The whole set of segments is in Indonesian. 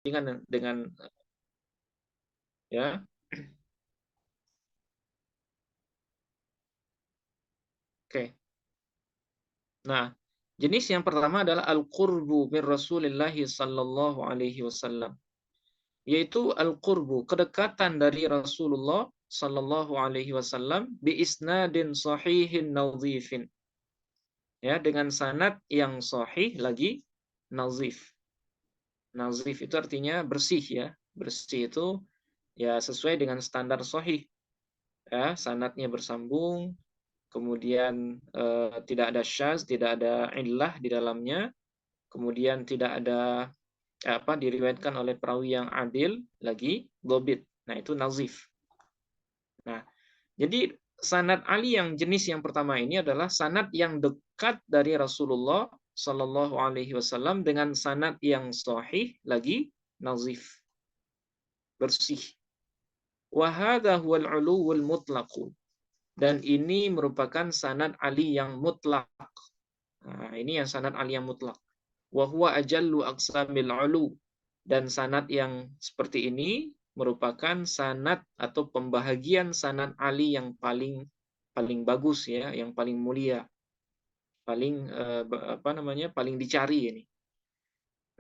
dengan ya. Oke. Nah, jenis yang pertama adalah al-qurbu min Rasulillah sallallahu alaihi wasallam, yaitu al-qurbu, kedekatan dari Rasulullah sallallahu alaihi wasallam bi isnadin sahihin nadhifin. Ya, dengan sanad yang sahih lagi nazif. Nazif itu artinya bersih ya. Bersih itu ya sesuai dengan standar sahih. Ya, sanadnya bersambung, kemudian tidak ada syaz, tidak ada illah di dalamnya, kemudian tidak ada diriwayatkan oleh perawi yang adil lagi, dobit. Nah, itu nazif. Nah, jadi sanad Ali yang jenis yang pertama ini adalah sanad yang dekat dari Rasulullah Shallallahu Alaihi Wasallam dengan sanad yang sahih lagi nazif, bersih. Wahada huwal uluwul mutlaqu. Dan ini merupakan sanad Ali yang mutlak. Nah, ini yang sanad Ali yang mutlak. Wa huwa ajallu aqsamil ulu. Dan sanad yang seperti ini merupakan sanad atau pembahagian sanad Ali yang paling bagus ya, yang paling mulia, paling paling dicari ini.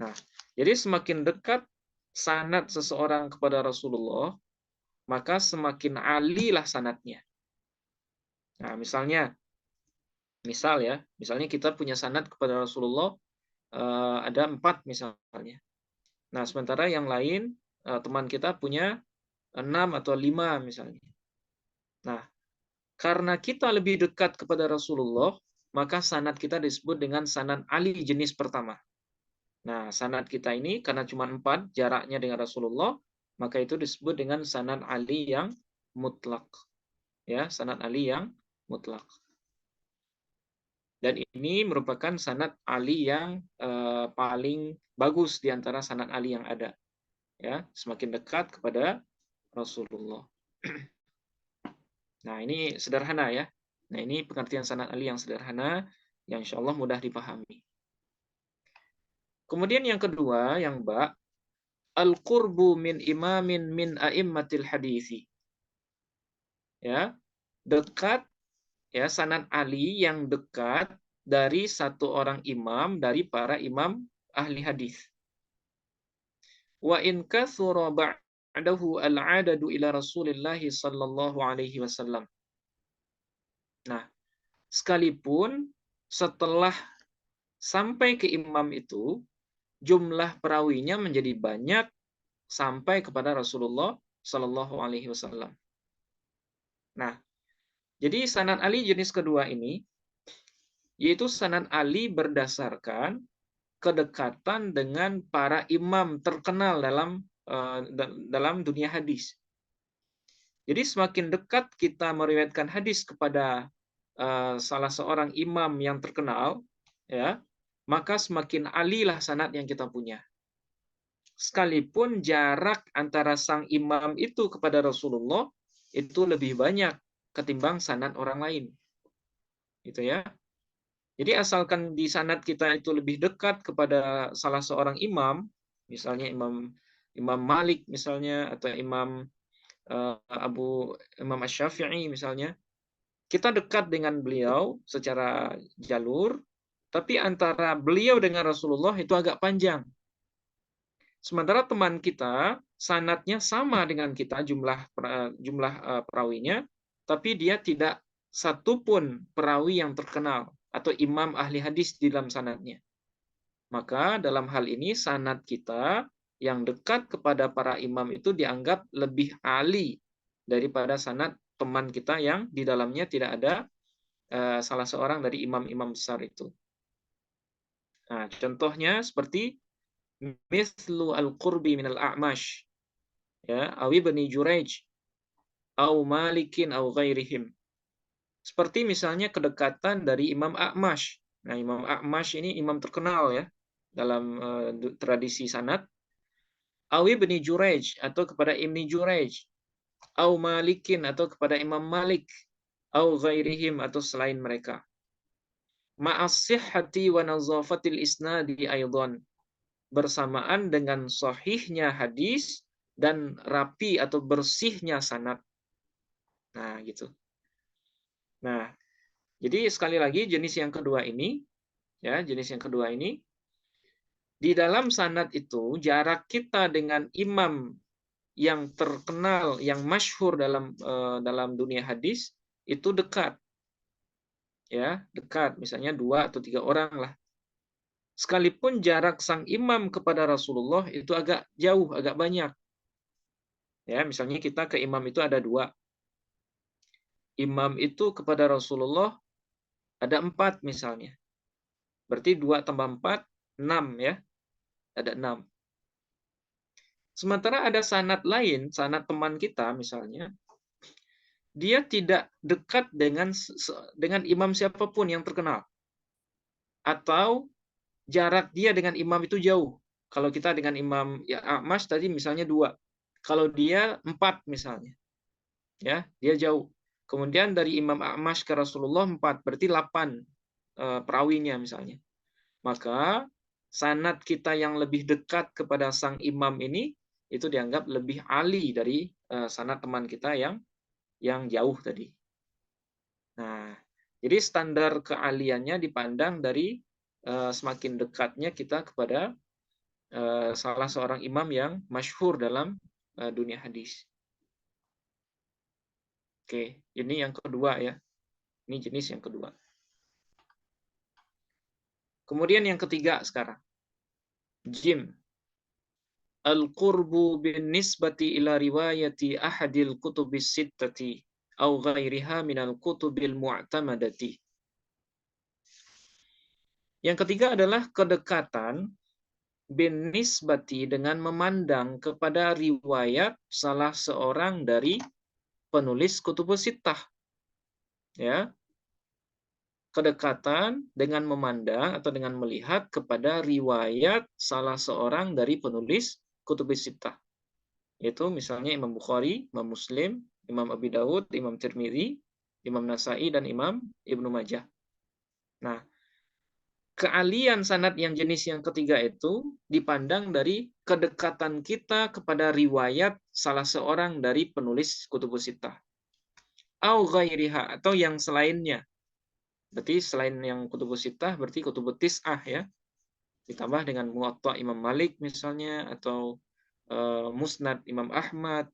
Nah, jadi semakin dekat sanad seseorang kepada Rasulullah, maka semakin alilah sanadnya. Nah, misalnya kita punya sanad kepada Rasulullah ada 4 misalnya. Nah, sementara yang lain teman kita punya 6 atau 5 misalnya. Nah, karena kita lebih dekat kepada Rasulullah, maka sanad kita disebut dengan sanad Ali jenis pertama. Nah, sanad kita ini karena cuma 4 jaraknya dengan Rasulullah, maka itu disebut dengan sanad Ali yang mutlak. Ya, sanad Ali yang mutlak. Dan ini merupakan sanad Ali yang paling bagus di antara sanad Ali yang ada. Ya, semakin dekat kepada Rasulullah. Nah, ini sederhana ya. Nah, ini pengertian sanad Ali yang sederhana, yang insya Allah mudah dipahami. Kemudian yang kedua, yang al-qurbu min imamin min a'immatil hadithi. Ya, dekat ya sanad Ali yang dekat dari satu orang imam dari para imam ahli hadis. Wa in kathura ba'dahu al-'adadu ila Rasulillah sallallahu alaihi wasallam. Nah, sekalipun setelah sampai ke imam itu jumlah perawinya menjadi banyak sampai kepada Rasulullah sallallahu alaihi wasallam. Nah, jadi sanad Ali jenis kedua ini yaitu sanad Ali berdasarkan kedekatan dengan para imam terkenal dalam dunia hadis. Jadi semakin dekat kita meriwayatkan hadis kepada salah seorang imam yang terkenal, ya, maka semakin alilah sanad yang kita punya. Sekalipun jarak antara sang imam itu kepada Rasulullah itu lebih banyak ketimbang sanad orang lain. Gitu ya. Jadi asalkan di sanad kita itu lebih dekat kepada salah seorang imam, misalnya Imam Malik misalnya atau Imam Asy-Syafi'i misalnya, kita dekat dengan beliau secara jalur, tapi antara beliau dengan Rasulullah itu agak panjang. Sementara teman kita sanadnya sama dengan kita jumlah perawinya, tapi dia tidak satupun perawi yang terkenal atau imam ahli hadis di dalam sanadnya. Maka dalam hal ini sanad kita yang dekat kepada para imam itu dianggap lebih ali daripada sanad teman kita yang di dalamnya tidak ada salah seorang dari imam-imam besar itu. Nah, contohnya seperti mithlu al-qurbi min al-a'mash, ya, awi bani Juraij, au malikin au ghairihim. Seperti misalnya kedekatan dari Imam A'mash. Nah, Imam A'mash ini imam terkenal ya dalam tradisi sanad. Awi bani Juraij atau kepada Ibni Juraij, au malikin atau kepada Imam Malik, au ghairihim atau selain mereka. Ma'as sihhati wa nazafatil isnadi aidan. bersamaan dengan sahihnya hadis dan rapi atau bersihnya sanad. Nah, gitu. Nah, jadi sekali lagi jenis yang kedua ini, ya, jenis yang kedua ini di dalam sanad itu jarak kita dengan imam yang terkenal, yang masyhur dalam dunia hadis itu dekat, ya, dekat. Misalnya 2 atau 3 orang lah. Sekalipun jarak sang imam kepada Rasulullah itu agak jauh, agak banyak. Ya, misalnya kita ke imam itu ada 2. Imam itu kepada Rasulullah ada 4 misalnya. Berarti 2 tambah 4, 6 ya. Ada 6. Sementara ada sanad lain, sanad teman kita misalnya, dia tidak dekat dengan imam siapapun yang terkenal. Atau jarak dia dengan imam itu jauh. Kalau kita dengan imam ya A'mash tadi misalnya 2. Kalau dia 4 misalnya. Ya, dia jauh. Kemudian dari Imam A'mash ke Rasulullah 4, berarti 8 perawinya misalnya. Maka sanad kita yang lebih dekat kepada sang imam ini itu dianggap lebih ali dari sanad teman kita yang jauh tadi. Nah, jadi standar kealiannya dipandang dari semakin dekatnya kita kepada salah seorang imam yang masyhur dalam dunia hadis. Oke, ini yang kedua ya. Ini jenis yang kedua. Kemudian yang ketiga sekarang. Jim. Al-qurbu bin nisbati ila riwayati ahadil kutubis sittati au ghairiha minal kutubil mu'tamadati. Yang ketiga adalah kedekatan bin nisbati dengan memandang kepada riwayat salah seorang dari penulis kutubus sittah. Ya, kedekatan dengan memandang atau dengan melihat kepada riwayat salah seorang dari penulis kutubus sittah. Yaitu misalnya Imam Bukhari, Imam Muslim, Imam Abi Dawud, Imam Tirmidzi, Imam Nasai, dan Imam Ibnu Majah. Nah, kealian sanad yang jenis yang ketiga itu dipandang dari kedekatan kita kepada riwayat salah seorang dari penulis kutubus sittah. Au ghairiha, atau yang selainnya. Berarti selain yang kutubus sittah, berarti kutubus tis'ah ya. Ditambah dengan Muwatta Imam Malik misalnya, atau Musnad Imam Ahmad,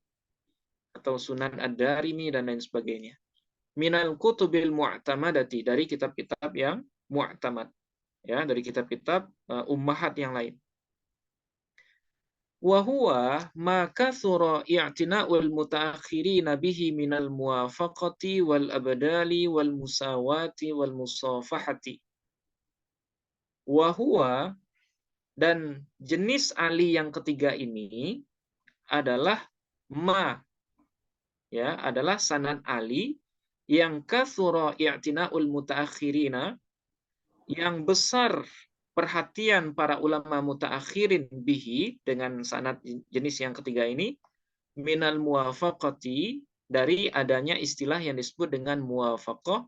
atau Sunan Ad-Darimi, dan lain sebagainya. Minal kutubil mu'tamadati, dari kitab-kitab yang mu'tamad. Ya, dari kitab-kitab ummahat yang lain. Wa huwa ma kathura i'tina'ul mutaakhirina bihi minal muwafaqati wal abdali wal musawati wal musafahati. Wa huwa, dan jenis ali yang ketiga ini adalah adalah sanad ali yang kathura i'tina'ul mutaakhirina, yang besar perhatian para ulama mutaakhirin bihi, dengan sanad jenis yang ketiga ini, minal muwafaqati, dari adanya istilah yang disebut dengan muwafaqah,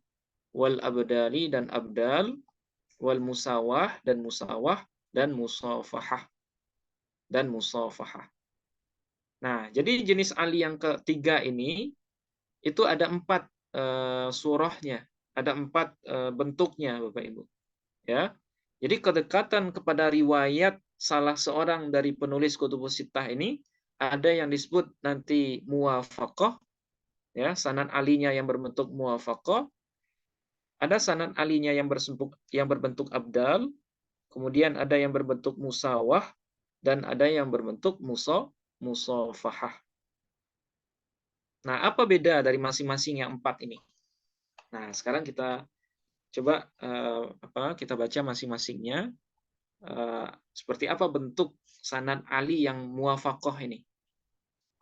wal abdali, dan abdal, wal musawah, dan musawah, dan musafahah, Nah, jadi jenis ali yang ketiga ini itu ada 4 surahnya, ada 4 bentuknya, Bapak Ibu. Ya, jadi kedekatan kepada riwayat salah seorang dari penulis kutubus sittah ini ada yang disebut nanti muwafaqah, ya, sanad alinya yang berbentuk muwafaqah, ada sanad alinya yang berbentuk abdal, kemudian ada yang berbentuk musawah, dan ada yang berbentuk musafahah. Nah, apa beda dari masing-masing yang 4 ini? Nah, sekarang kita coba kita baca masing-masingnya. Seperti apa bentuk sanad ali yang muwafaqah ini?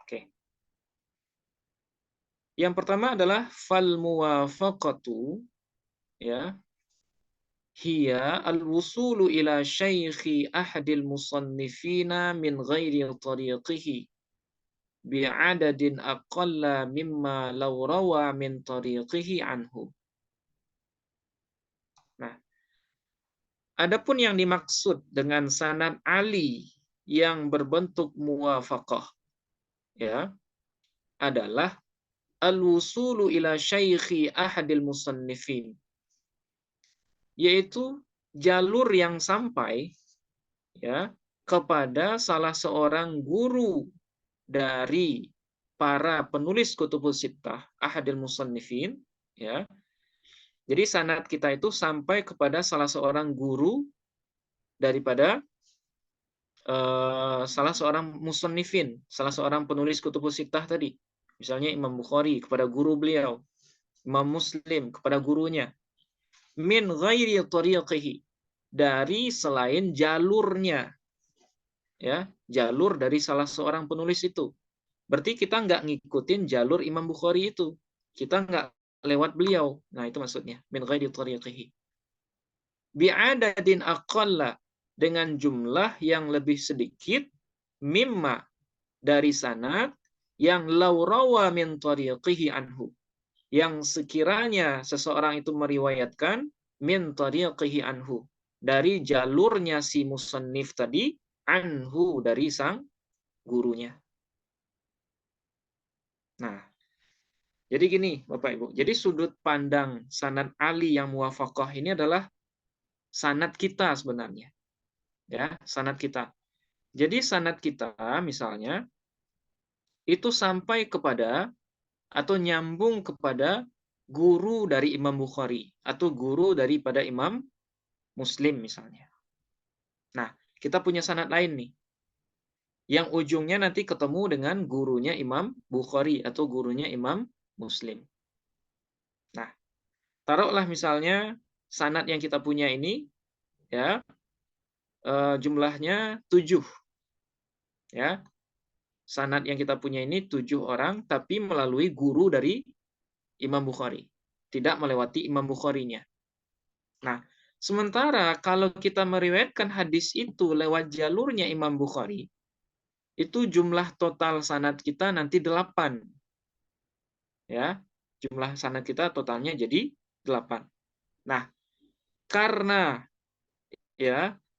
Oke. Yang pertama adalah fal muwafaqatu, ya, hiya al-wusulu ila syaikhi ahadil musannifina min ghairi tariqihi bi'adadin aqalla mimma law rawa min tariqihi anhu. Nah, Adapun yang dimaksud dengan sanad Ali yang berbentuk muwafaqah, ya, adalah al-wusulu ila syaikhi ahadil musannifin, yaitu jalur yang sampai, ya, kepada salah seorang guru dari para penulis kutubus sittah ahadil musannifin, ya. Jadi sanad kita itu sampai kepada salah seorang guru daripada salah seorang musannifin, salah seorang penulis kutubus sittah tadi. Misalnya Imam Bukhari kepada guru beliau, Imam Muslim kepada gurunya, min ghairi tariqihi, dari selain jalurnya, ya, jalur dari salah seorang penulis itu. Berarti kita nggak ngikutin jalur Imam Bukhari itu. Kita nggak lewat beliau. Nah, itu maksudnya. Min ghairi tariqihi. Bi'adadin aqalla, dengan jumlah yang lebih sedikit, mimma, dari sanad, yang laurawa min tariqihi anhu, yang sekiranya seseorang itu meriwayatkan min tariqihi anhu, dari jalurnya si musannif tadi, anhu, dari sang gurunya. Nah, jadi gini Bapak Ibu. Jadi sudut pandang sanad Ali yang muwafaqah ini adalah sanad kita sebenarnya. Ya, sanad kita. Jadi sanad kita misalnya itu sampai kepada atau nyambung kepada guru dari Imam Bukhari atau guru daripada Imam Muslim misalnya. Nah, kita punya sanad lain nih, yang ujungnya nanti ketemu dengan gurunya Imam Bukhari atau gurunya Imam Muslim. Nah, taruhlah misalnya sanad yang kita punya ini, ya, jumlahnya 7, ya. Sanad yang kita punya ini 7 orang, tapi melalui guru dari Imam Bukhari, tidak melewati Imam Bukharinya. Nah, sementara kalau kita meriwayatkan hadis itu lewat jalurnya Imam Bukhari, itu jumlah total sanad kita nanti 8. Ya, jumlah sanad kita totalnya jadi 8. Nah, karena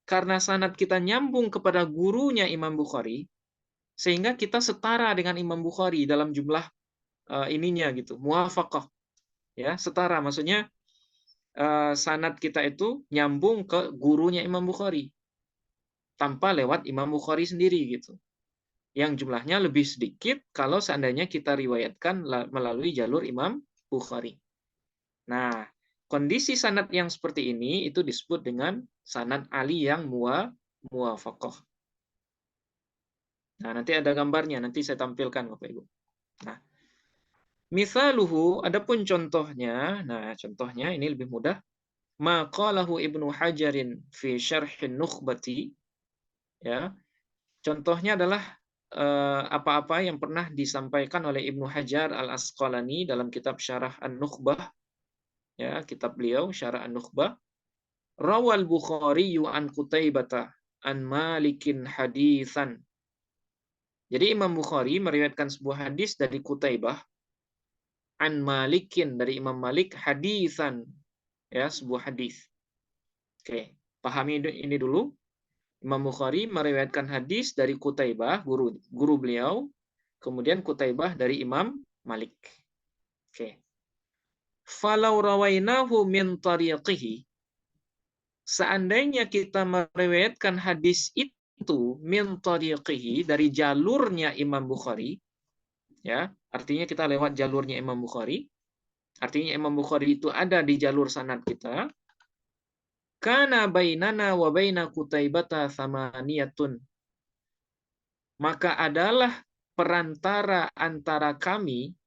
karena sanad kita nyambung kepada gurunya Imam Bukhari, sehingga kita setara dengan Imam Bukhari dalam jumlah ininya gitu, muwafaqah. Ya, setara, maksudnya sanad kita itu nyambung ke gurunya Imam Bukhari tanpa lewat Imam Bukhari sendiri gitu. Yang jumlahnya lebih sedikit kalau seandainya kita riwayatkan melalui jalur Imam Bukhari. Nah, kondisi sanad yang seperti ini itu disebut dengan sanad Ali yang muwafaqah. Nah, nanti ada gambarnya, nanti saya tampilkan Bapak Ibu. Nah, misaluhu, adapun contohnya, nah contohnya ini lebih mudah. Maqalahu Ibnu Hajarin fi Syarhin Nukhbati, ya. Contohnya adalah apa-apa yang pernah disampaikan oleh Ibnu Hajar Al-Asqalani dalam kitab Syarah An-Nukhbah, ya, kitab beliau Syarah An-Nukhbah. Rawal Bukhari an Qutaibah an Malikin haditsan. Jadi Imam Bukhari meriwayatkan sebuah hadis dari Qutaibah an Malikin, dari Imam Malik, haditsan, ya, sebuah hadis. Oke, pahami ini dulu. Imam Bukhari meriwayatkan hadis dari Qutaibah, guru beliau, kemudian Qutaibah dari Imam Malik. Oke. Falau rawainahu min tariqihi, seandainya kita meriwayatkan hadis itu min tariqihi, dari jalurnya Imam Bukhari, ya, artinya kita lewat jalurnya Imam Bukhari, artinya Imam Bukhari itu ada di jalur sanad kita. Kana bainana wa baina Qutaibata samaniyatun, maka adalah perantara antara kami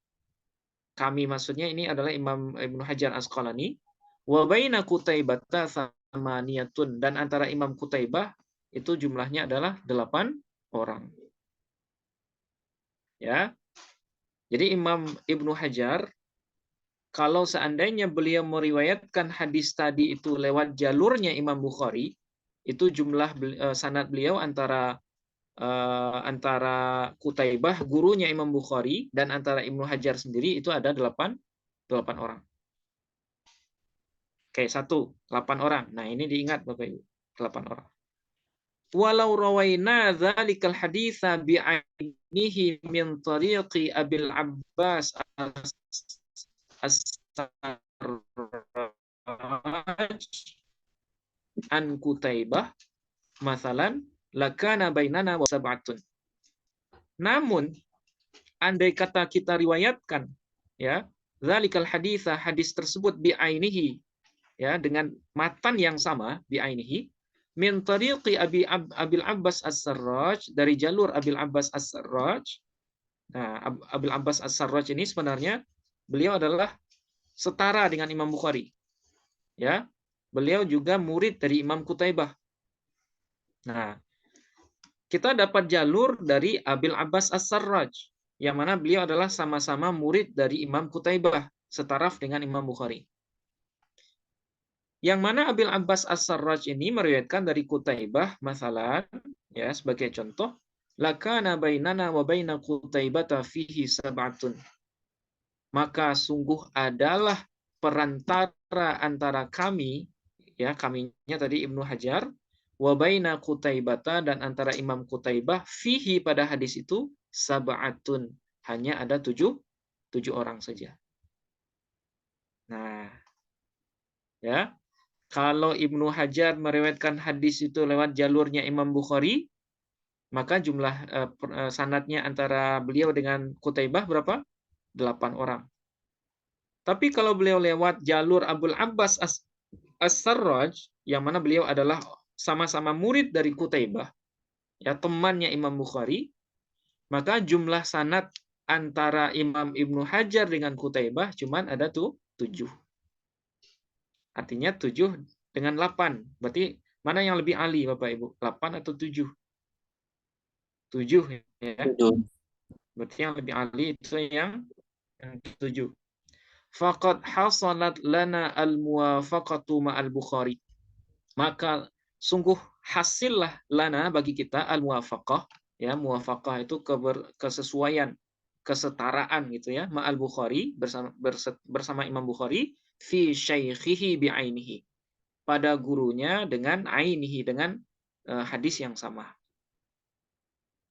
maksudnya ini adalah Imam Ibnu Hajar Asqalani, wa baina Qutaibata samaniyatun, dan antara Imam Qutaibah itu jumlahnya adalah 8 orang. Ya. Jadi Imam Ibnu Hajar, kalau seandainya beliau meriwayatkan hadis tadi itu lewat jalurnya Imam Bukhari, itu jumlah sanad beliau antara Qutaibah, gurunya Imam Bukhari, dan antara Ibnu Hajar sendiri itu ada 8 orang. Oke, 8 orang. Nah, ini diingat Bapak Ibu, 8 orang. Walau rawaina dzalikal haditsa bi'ainihi min tariqi Abil Abbas As-Sarraj an Kutaibah masalan lakana bainana wa sab'atun. Namun andai kata kita riwayatkan ya dzalikal haditsa, hadis tersebut bi'ainihi, ya, dengan matan yang sama bi'ainihi min tariqi Abil Abbas As-Sarraj, dari jalur Abil Abbas As-Sarraj. Nah, Abil Abbas As-Sarraj ini sebenarnya beliau adalah setara dengan Imam Bukhari. Ya. Beliau juga murid dari Imam Qutaibah. Nah, kita dapat jalur dari Abil Abbas As-Sarraj, yang mana beliau adalah sama-sama murid dari Imam Qutaibah, setaraf dengan Imam Bukhari. Yang mana Abil Abbas As-Sarraj ini meriwayatkan dari Qutaibah, masalah, ya, sebagai contoh, lakana bainana wa baina Qutaibata fihi sab'atun. Maka sungguh adalah perantara antara kami, ya, kaminya tadi Ibnu Hajar, wa baina Qutaibata, dan antara Imam Qutaibah, fihi, pada hadis itu, sab'atun, hanya ada tujuh orang saja. Nah, ya, kalau Ibnu Hajar meriwayatkan hadis itu lewat jalurnya Imam Bukhari, maka jumlah sanadnya antara beliau dengan Qutaibah berapa? 8 orang. Tapi kalau beliau lewat jalur Abul Abbas As-Sarraj, yang mana beliau adalah sama-sama murid dari Qutaibah, ya, temannya Imam Bukhari, maka jumlah sanad antara Imam Ibnu Hajar dengan Qutaibah cuman ada 7. Artinya 7 dengan 8. Berarti mana yang lebih ahli Bapak Ibu? 8 atau 7? 7, ya. Berarti yang lebih ahli itu yang 7. Faqad hasalat lana al-muwafaqatu ma'al Bukhari. Maka sungguh hasillah lana, bagi kita, al-muwafaqah, ya, muwafaqah itu kesesuaian, kesetaraan gitu ya, ma'al Bukhari, bersama Imam Bukhari, fi syaikhihi bi'ainihi, pada gurunya dengan ainihi, dengan hadis yang sama.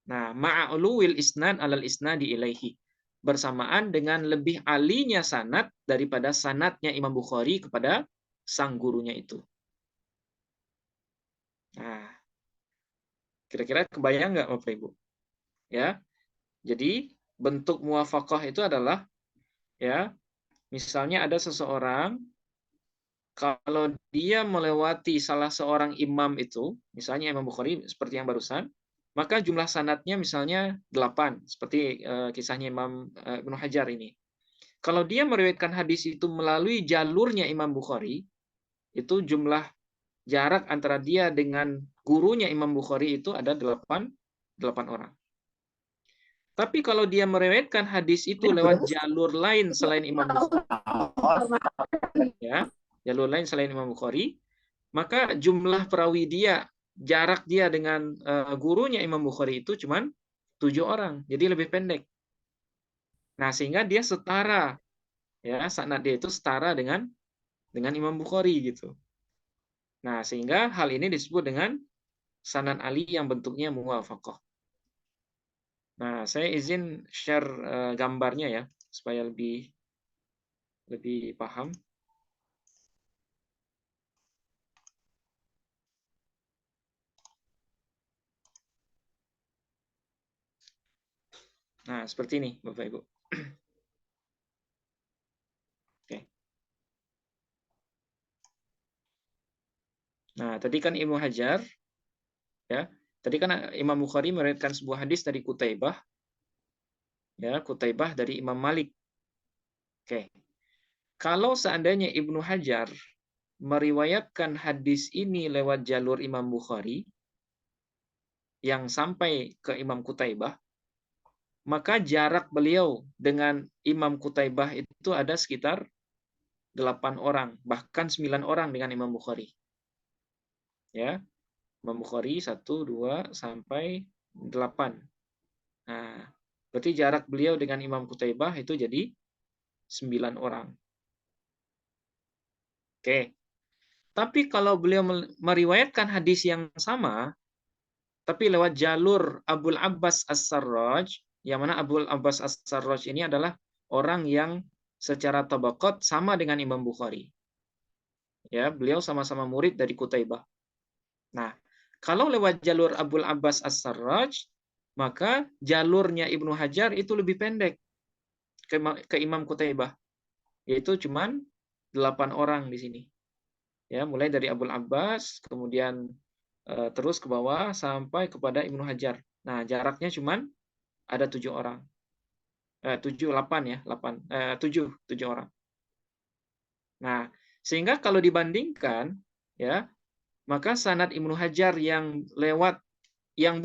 Nah, ma'a'uluwil isnad alal isnadi ilaihi, bersamaan dengan lebih alinya sanad daripada sanadnya Imam Bukhari kepada sang gurunya itu. Nah, kira-kira kebayang nggak Bapak Ibu? Ya, jadi bentuk muwafaqah itu adalah, ya, misalnya ada seseorang, kalau dia melewati salah seorang imam itu, misalnya Imam Bukhari seperti yang barusan, maka jumlah sanadnya misalnya 8, seperti kisahnya Imam Ibnu Hajar ini. Kalau dia meriwayatkan hadis itu melalui jalurnya Imam Bukhari, itu jumlah jarak antara dia dengan gurunya Imam Bukhari itu ada 8 orang. Tapi kalau dia meriwayatkan hadis itu lewat jalur lain selain Imam Bukhari, ya, jalur lain selain Imam Bukhari, maka jumlah perawi dia, jarak dia dengan gurunya Imam Bukhari itu cuman 7 orang, jadi lebih pendek. Nah, sehingga dia setara, ya, sanad dia itu setara dengan Imam Bukhari gitu. Nah, sehingga hal ini disebut dengan sanad ali yang bentuknya muwafaqah. Nah, saya izin share gambarnya ya, supaya lebih paham. Nah, seperti ini Bapak Ibu. Oke. Nah, tadi kan Ibnu Hajar, ya. Tadi kan Imam Bukhari meriwayatkan sebuah hadis dari Qutaibah, ya, Qutaibah dari Imam Malik. Oke. Kalau seandainya Ibnu Hajar meriwayatkan hadis ini lewat jalur Imam Bukhari yang sampai ke Imam Qutaibah, maka jarak beliau dengan Imam Qutaibah itu ada sekitar 8 orang, bahkan 9 orang dengan Imam Bukhari. Ya, Imam Bukhari 1, 2, sampai 8. Nah, berarti jarak beliau dengan Imam Qutaibah itu jadi 9 orang. Oke. Tapi kalau beliau meriwayatkan hadis yang sama, tapi lewat jalur Abul Abbas As-Sarraj, yang mana Abul Abbas As-Sarraj ini adalah orang yang secara tabaqat sama dengan Imam Bukhari. Ya, beliau sama-sama murid dari Qutaibah. Nah, kalau lewat jalur Abul Abbas As-Sarraj, maka jalurnya Ibnu Hajar itu lebih pendek ke Imam Qutaibah, yaitu cuman 8 orang di sini. Ya, mulai dari Abul Abbas, kemudian terus ke bawah sampai kepada Ibnu Hajar. Nah, jaraknya cuman ada 7 orang. 7, 8 ya, 8, 7 orang. Nah, sehingga kalau dibandingkan, ya, maka sanad Ibnu Hajar yang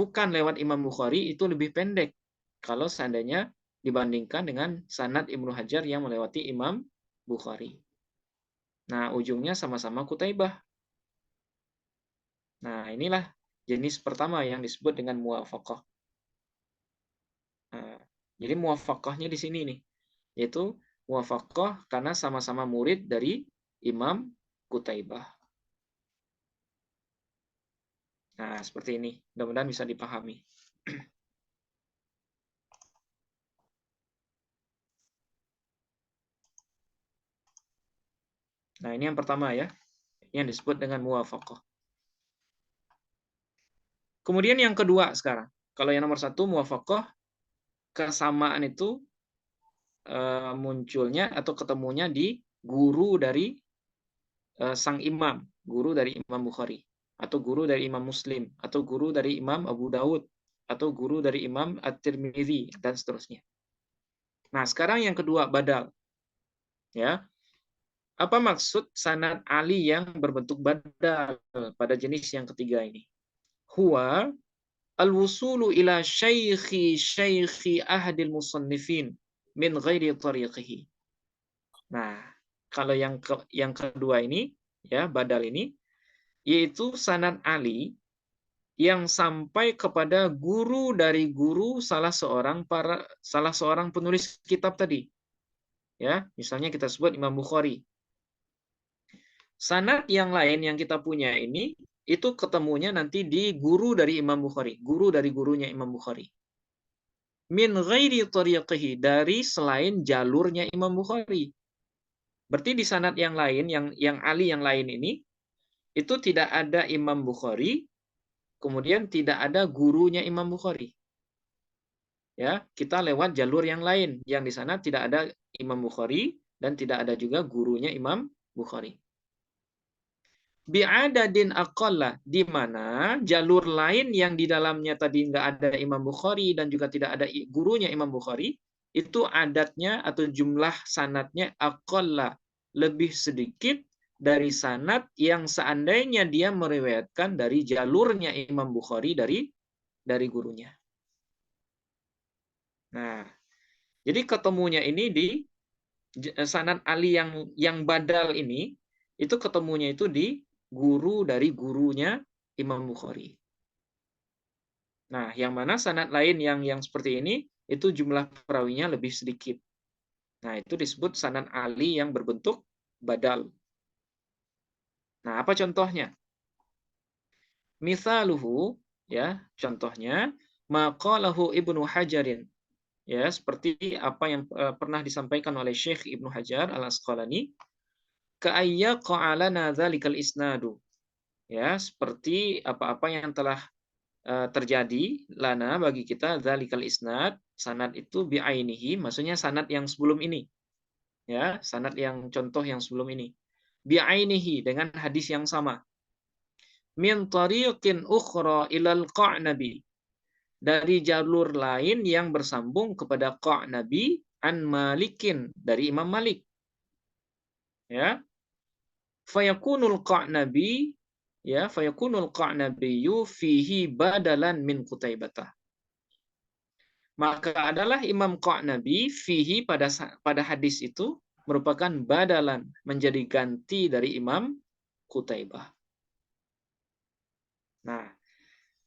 bukan lewat Imam Bukhari itu lebih pendek kalau seandainya dibandingkan dengan sanad Ibnu Hajar yang melewati Imam Bukhari. Nah, ujungnya sama-sama Qutaibah. Nah, inilah jenis pertama yang disebut dengan muwafaqah. Nah, jadi muwafaqahnya di sini nih, yaitu muwafaqah karena sama-sama murid dari Imam Qutaibah. Nah, seperti ini. Mudah-mudahan bisa dipahami. Nah, ini yang pertama ya, yang disebut dengan muwafaqah. Kemudian yang kedua sekarang. Kalau yang nomor satu muwafaqah, kesamaan itu munculnya atau ketemunya di guru dari sang imam, guru dari Imam Bukhari, atau guru dari Imam Muslim, atau guru dari Imam Abu Daud, atau guru dari Imam At-Tirmidzi, dan seterusnya. Nah, sekarang yang kedua, badal. Ya, apa maksud sanad Ali yang berbentuk badal pada jenis yang ketiga ini? Huwa al-wusulu ila syaikhi ahadil musannifin min ghairi tariqihi. Nah, kalau yang kedua ini, ya, badal ini, yaitu sanad Ali yang sampai kepada guru dari guru salah seorang penulis kitab tadi. Ya, misalnya kita sebut Imam Bukhari. Sanad yang lain yang kita punya ini itu ketemunya nanti di guru dari Imam Bukhari, guru dari gurunya Imam Bukhari. Min ghairi tariqihi, dari selain jalurnya Imam Bukhari. Berarti di sanad yang lain, yang Ali yang lain ini, itu tidak ada Imam Bukhari, kemudian tidak ada gurunya Imam Bukhari. Ya, kita lewat jalur yang lain, yang di sana tidak ada Imam Bukhari dan tidak ada juga gurunya Imam Bukhari. Bi'adadin aqalla, di mana jalur lain yang di dalamnya tadi nggak ada Imam Bukhari dan juga tidak ada gurunya Imam Bukhari, itu adatnya atau jumlah sanatnya aqalla, lebih sedikit dari sanad yang seandainya dia meriwayatkan dari jalurnya Imam Bukhari dari gurunya. Nah, jadi ketemunya ini di sanad Ali yang badal ini, itu ketemunya itu di guru dari gurunya Imam Bukhari. Nah, yang mana sanad lain yang seperti ini itu jumlah perawinya lebih sedikit. Nah, itu disebut sanad Ali yang berbentuk badal. Nah, apa contohnya? Misaluhu, ya, contohnya maqalahu Ibnu Hajarin. Ya, seperti apa yang pernah disampaikan oleh Syekh Ibnu Hajar Al-Asqalani, ka'ayya qa'alana dzalikal isnadu. Ya, seperti apa-apa yang telah terjadi lana bagi kita dzalikal isnad, sanad itu bi'ainihi, maksudnya sanad yang sebelum ini. Ya, sanad yang contoh yang sebelum ini. Bi'ainihi, dengan hadis yang sama. Min tariqin ukhra ilal qa'nabi, dari jalur lain yang bersambung kepada Qa'nabi an Malikin, dari Imam Malik. Ya. Fayakunul Qa'nabi, ya, fayakunul Qa'nabiyyu fihi badalan min Qutaibatah. Maka adalah Imam Qa'nabi fihi pada hadis itu merupakan badalan, menjadi ganti dari Imam Qutaibah. Nah,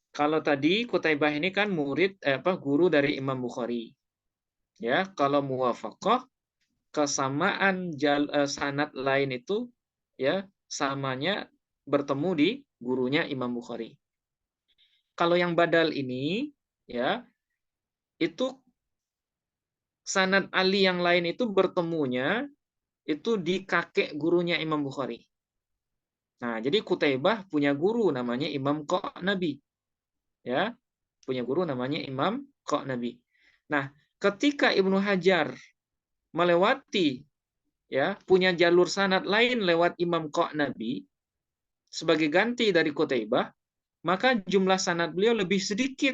kalau tadi Qutaibah ini kan guru dari Imam Bukhari. Ya, kalau muwafaqah, kesamaan sanad lain itu, ya, samanya bertemu di gurunya Imam Bukhari. Kalau yang badal ini, ya, itu sanad Ali yang lain itu bertemunya itu di kakek gurunya Imam Bukhari. Nah, jadi Kutaibah punya guru namanya Imam Qa'nabi, ya, punya guru namanya Imam Qa'nabi. Nah, ketika Ibnu Hajar melewati, ya, punya jalur sanad lain lewat Imam Qa'nabi sebagai ganti dari Kutaibah, maka jumlah sanad beliau lebih sedikit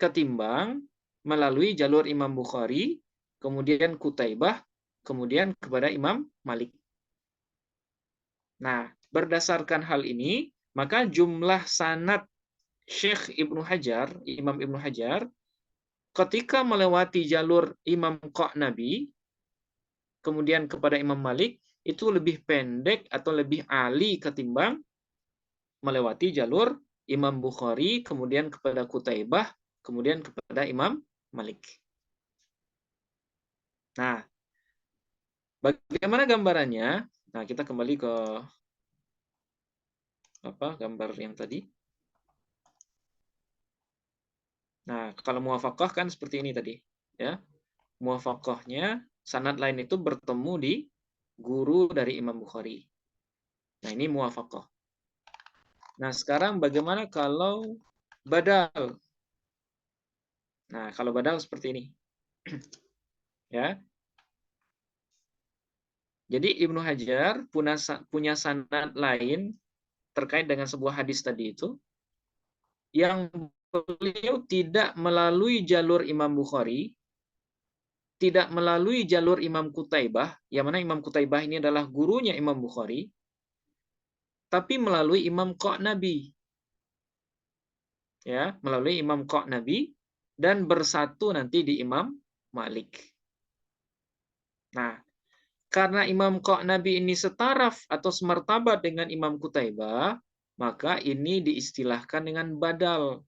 ketimbang melalui jalur Imam Bukhari, kemudian Kutaibah, kemudian kepada Imam Malik. Nah, berdasarkan hal ini, maka jumlah sanad Syekh Ibnu Hajar, Imam Ibnu Hajar, ketika melewati jalur Imam Qa'nabi, kemudian kepada Imam Malik, itu lebih pendek atau lebih ali ketimbang melewati jalur Imam Bukhari, kemudian kepada Kutaibah, kemudian kepada Imam Malik. Nah, bagaimana gambarannya? Nah, kita kembali ke gambar yang tadi. Nah, kalau muwafaqah kan seperti ini tadi, ya. Muwafaqahnya sanad lain itu bertemu di guru dari Imam Bukhari. Nah, ini muwafaqah. Nah, sekarang bagaimana kalau badal? Nah, kalau badal seperti ini. Ya. Jadi Ibnu Hajar punya sanad lain terkait dengan sebuah hadis tadi itu yang beliau tidak melalui jalur Imam Bukhari, tidak melalui jalur Imam Kutaibah, yang mana Imam Kutaibah ini adalah gurunya Imam Bukhari, tapi melalui Imam Qa'nabi. Ya, melalui Imam Qa'nabi dan bersatu nanti di Imam Malik. Nah, karena Imam Qa'nabi ini setaraf atau semartabat dengan Imam Kutaibah, maka ini diistilahkan dengan badal.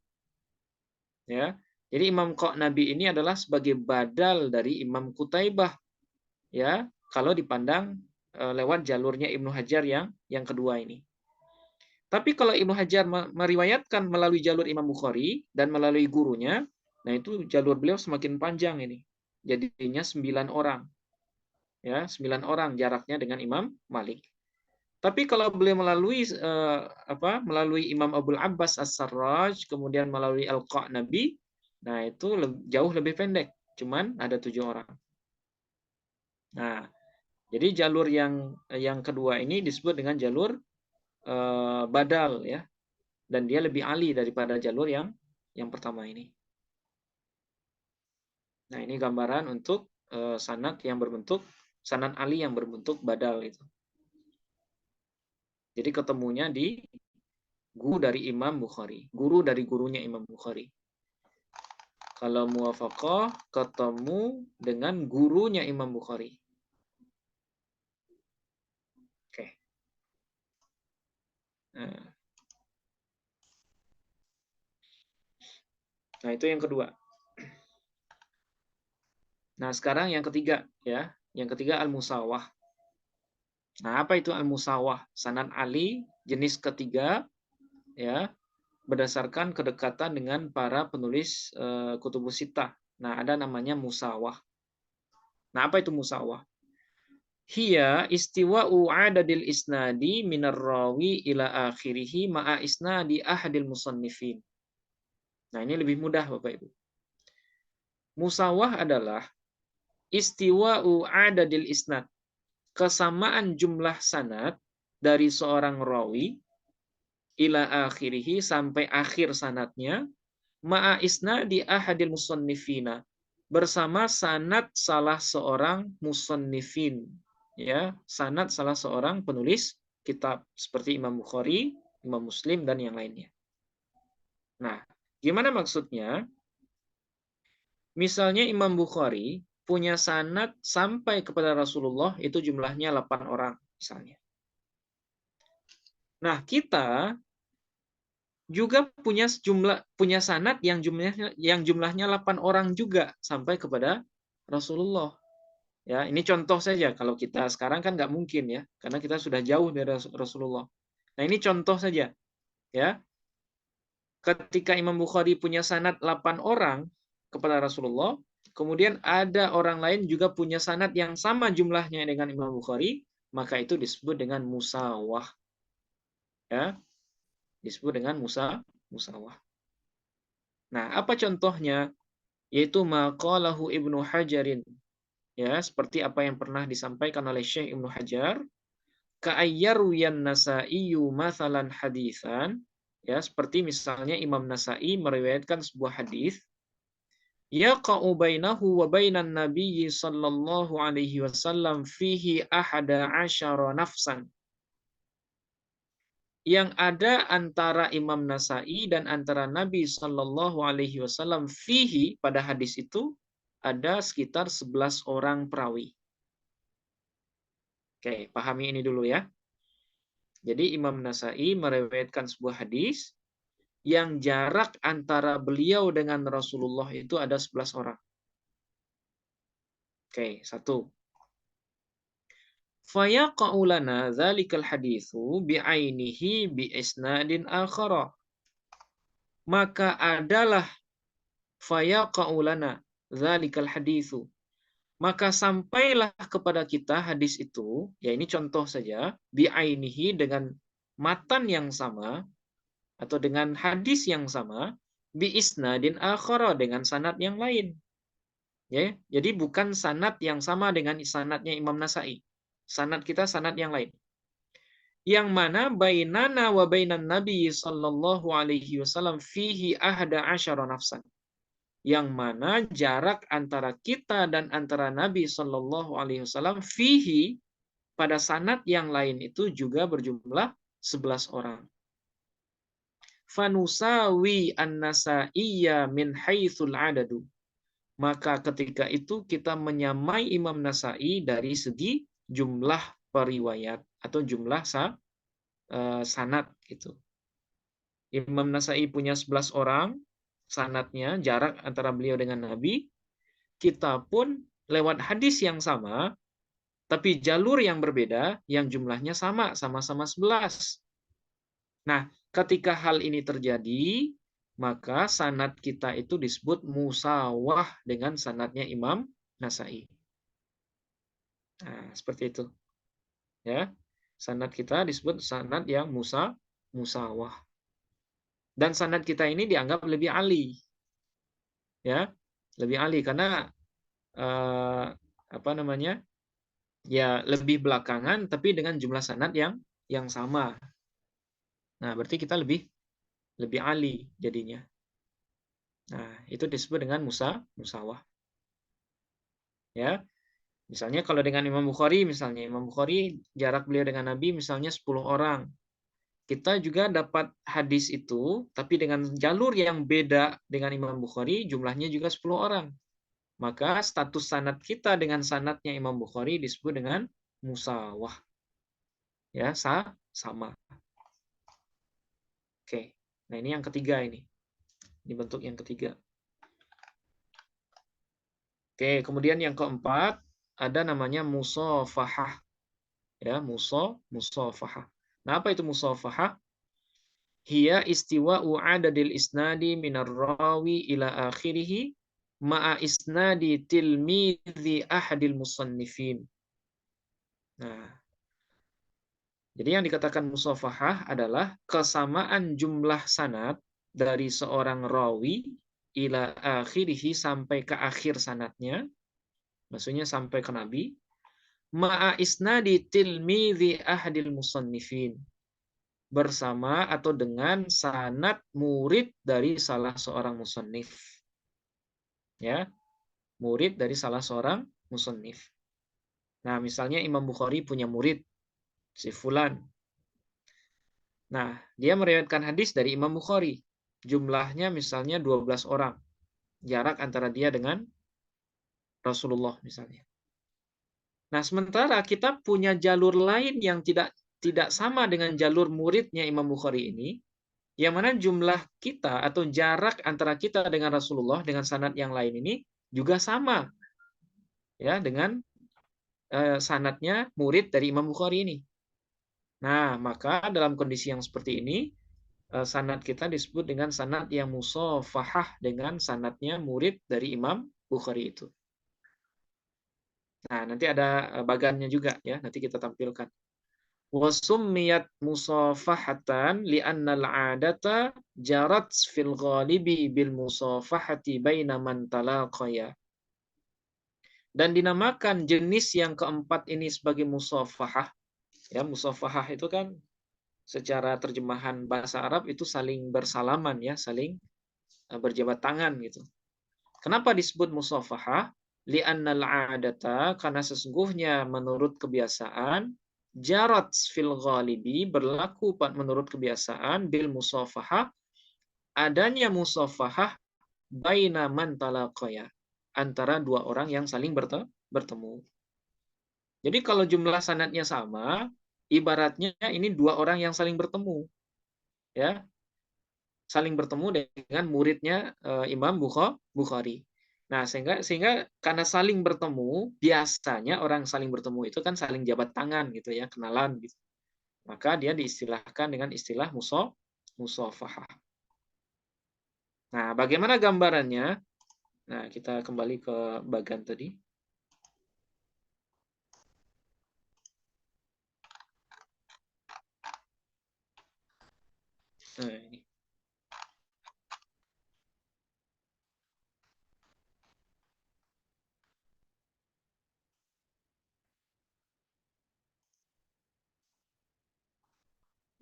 Ya. Jadi Imam Qa'nabi ini adalah sebagai badal dari Imam Kutaibah. Ya, kalau dipandang lewat jalurnya Ibnu Hajar yang kedua ini. Tapi kalau Ibnu Hajar meriwayatkan melalui jalur Imam Bukhari dan melalui gurunya, nah itu jalur beliau semakin panjang ini. Jadinya 9 orang. Ya, 9 orang jaraknya dengan Imam Malik. Tapi kalau beliau melalui Imam Abul Abbas As-Sarraj, kemudian melalui Al-Qa'nabi, nah itu jauh lebih pendek, cuman ada 7 orang. Nah, jadi jalur yang kedua ini disebut dengan jalur badal, ya, dan dia lebih ali daripada jalur yang pertama ini. Nah, ini gambaran untuk sanad ali yang berbentuk badal itu. Jadi ketemunya di guru dari Imam Bukhari, guru dari gurunya Imam Bukhari. Kalau muwafaqah ketemu dengan gurunya Imam Bukhari. Oke. Nah, itu yang kedua. Nah, sekarang yang ketiga, ya. Yang ketiga al-musawah. Nah, apa itu al-musawah? Sanad ali jenis ketiga, ya, berdasarkan kedekatan dengan para penulis kutubus sittah. Nah, ada namanya musawah. Nah, apa itu musawah? Hiya istiwa'u adadil isnadi minar rawi ila akhirih ma'a isnadi ahadil musannifin. Nah, ini lebih mudah Bapak Ibu. Musawah adalah istiwa'u adadil isnad. Kesamaan jumlah sanad dari seorang rawi ila akhirih sampai akhir sanadnya ma'a isnadi ahadil musannifina. Bersama sanad salah seorang musannifin. Ya, sanad salah seorang penulis kitab seperti Imam Bukhari, Imam Muslim dan yang lainnya. Nah, gimana maksudnya? Misalnya Imam Bukhari punya sanad sampai kepada Rasulullah itu jumlahnya 8 orang misalnya. Nah, kita juga punya sanad yang jumlahnya 8 orang juga sampai kepada Rasulullah. Ya, ini contoh saja. Kalau kita sekarang kan nggak mungkin ya, karena kita sudah jauh dari Rasulullah. Nah, ini contoh saja, ya. Ketika Imam Bukhari punya sanad 8 orang kepada Rasulullah, kemudian ada orang lain juga punya sanad yang sama jumlahnya dengan Imam Bukhari, maka itu disebut dengan musawah, ya. Disebut dengan musawah. Nah, apa contohnya? Yaitu maqalahu Ibnu Hajarin, ya, seperti apa yang pernah disampaikan oleh Syekh Ibnu Hajar, ka'ayyarwiyan Nasaiyu mathalan haditsan, ya, seperti misalnya Imam Nasai meriwayatkan sebuah hadis, yaqa'u bainahu wa bainan nabiyyi sallallahu alaihi wasallam fihi ahada asyara nafsan, yang ada antara Imam Nasai dan antara Nabi Shallallahu Alaihi Wasallam fihi, pada hadis itu ada sekitar 11 orang perawi. Oke, pahami ini dulu ya. Jadi Imam Nasai meriwayatkan sebuah hadis yang jarak antara beliau dengan Rasulullah itu ada 11 orang. Oke, satu. Fayaqa'u lana dzalikal haditsu bi'ainihi bi isnadin akhara. Maka adalah fayaqa'u lana dzalikal haditsu. Maka sampailah kepada kita hadis itu, ya ini contoh saja, bi'ainihi, dengan matan yang sama atau dengan hadis yang sama, bi isnadin akhara, dengan sanad yang lain. Ya, jadi bukan sanad yang sama dengan sanadnya Imam Nasai. Sanad kita sanad yang lain. Yang mana bainana wa bainan Nabi sallallahu alaihi wasallam fihi ahda asyara nafsan. Yang mana jarak antara kita dan antara Nabi Shallallahu Alaihi Wasallam fihi, pada sanad yang lain itu juga berjumlah 11 orang. Fanusawi an-nasa'iyya min haitsul adadu. Maka ketika itu kita menyamai Imam Nasai dari segi jumlah periwayat atau jumlah sanad gitu. Imam Nasai punya 11 orang sanadnya, jarak antara beliau dengan Nabi. Kita pun lewat hadis yang sama, tapi jalur yang berbeda, yang jumlahnya sama, sama-sama 11. Nah, ketika hal ini terjadi, maka sanad kita itu disebut musawah dengan sanadnya Imam Nasai. Nah, seperti itu. Ya. Sanad kita disebut sanad yang musawah. Dan sanad kita ini dianggap lebih ali. Ya, lebih ali karena apa namanya? Ya, lebih belakangan tapi dengan jumlah sanad yang sama. Nah, berarti kita lebih ali jadinya. Nah, itu disebut dengan musawah. Ya. Misalnya kalau dengan Imam Bukhari, misalnya Imam Bukhari jarak beliau dengan Nabi misalnya 10 orang. Kita juga dapat hadis itu tapi dengan jalur yang beda dengan Imam Bukhari, jumlahnya juga 10 orang. Maka status sanad kita dengan sanadnya Imam Bukhari disebut dengan musawah. Ya, sama. Oke. Nah, ini yang ketiga ini. Ini bentuk yang ketiga. Oke, kemudian yang keempat ada namanya musafahah. Ya, musafahah. Nah, apa itu musafahah? Hiya istiwa'u adadil isnadi minar rawi ila akhirih ma'a isnadi tilmidhi ahadil musannifin. Nah, jadi yang dikatakan musafahah adalah kesamaan jumlah sanad dari seorang rawi ila akhirih, sampai ke akhir sanadnya, maksudnya sampai ke Nabi, ma'a isnadi tilmidhi ahadil musannifin, bersama atau dengan sanad murid dari salah seorang musannif. Ya, murid dari salah seorang musannif. Nah, misalnya Imam Bukhari punya murid si fulan. Nah, dia meriwayatkan hadis dari Imam Bukhari. Jumlahnya misalnya 12 orang. Jarak antara dia dengan Rasulullah misalnya. Nah, sementara kita punya jalur lain yang tidak sama dengan jalur muridnya Imam Bukhari ini, yang mana jumlah kita atau jarak antara kita dengan Rasulullah dengan sanad yang lain ini juga sama, ya, dengan sanadnya murid dari Imam Bukhari ini. Nah, maka dalam kondisi yang seperti ini, sanad kita disebut dengan sanad yang musafahah dengan sanadnya murid dari Imam Bukhari itu. Nah, nanti ada bagannya juga ya, nanti kita tampilkan. Wasummiyat musafahatan li'annal 'adata jarat fil ghalibi bil musafahati baina man talaqaya. Dan dinamakan jenis yang keempat ini sebagai musafahah. Ya, musafahah itu kan secara terjemahan bahasa Arab itu saling bersalaman ya, saling berjabat tangan gitu. Kenapa disebut musafahah? Li'annal 'adata, karena sesungguhnya menurut kebiasaan, jarat fil ghalibi, berlaku menurut kebiasaan bil musafahah, adanya musafahah baina man talaqaya, antara dua orang yang saling bertemu. Jadi kalau jumlah sanadnya sama, ibaratnya ini dua orang yang saling bertemu, ya, saling bertemu dengan muridnya Imam Bukhari. Nah, sehingga karena saling bertemu, biasanya orang saling bertemu itu kan saling jabat tangan gitu ya, kenalan gitu. Maka dia diistilahkan dengan istilah musafahah. Nah, bagaimana gambarannya? Nah, kita kembali ke bagan tadi. Nah, ini.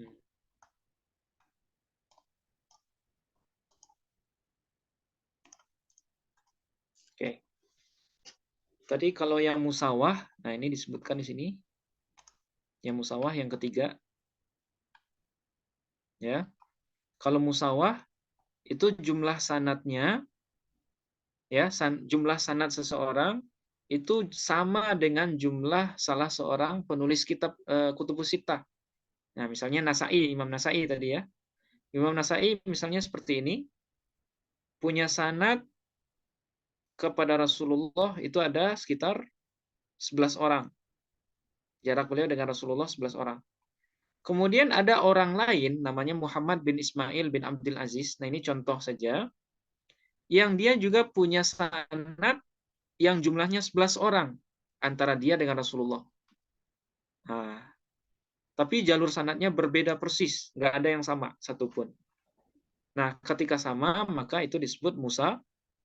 Hmm. Oke. Tadi kalau yang musawah, nah ini disebutkan di sini. Yang musawah yang ketiga, ya. Kalau musawah itu jumlah sanatnya, ya, jumlah sanad seseorang itu sama dengan jumlah salah seorang penulis kitab Kutubus Sittah. Nah, misalnya Nasai, Imam Nasai tadi ya. Imam Nasai misalnya seperti ini, punya sanad kepada Rasulullah itu ada sekitar 11 orang. Jarak beliau dengan Rasulullah 11 orang. Kemudian ada orang lain namanya Muhammad bin Ismail bin Abdul Aziz. Nah, ini contoh saja yang dia juga punya sanad yang jumlahnya 11 orang antara dia dengan Rasulullah. Nah, tapi jalur sanadnya berbeda persis, nggak ada yang sama satupun. Nah, ketika sama maka itu disebut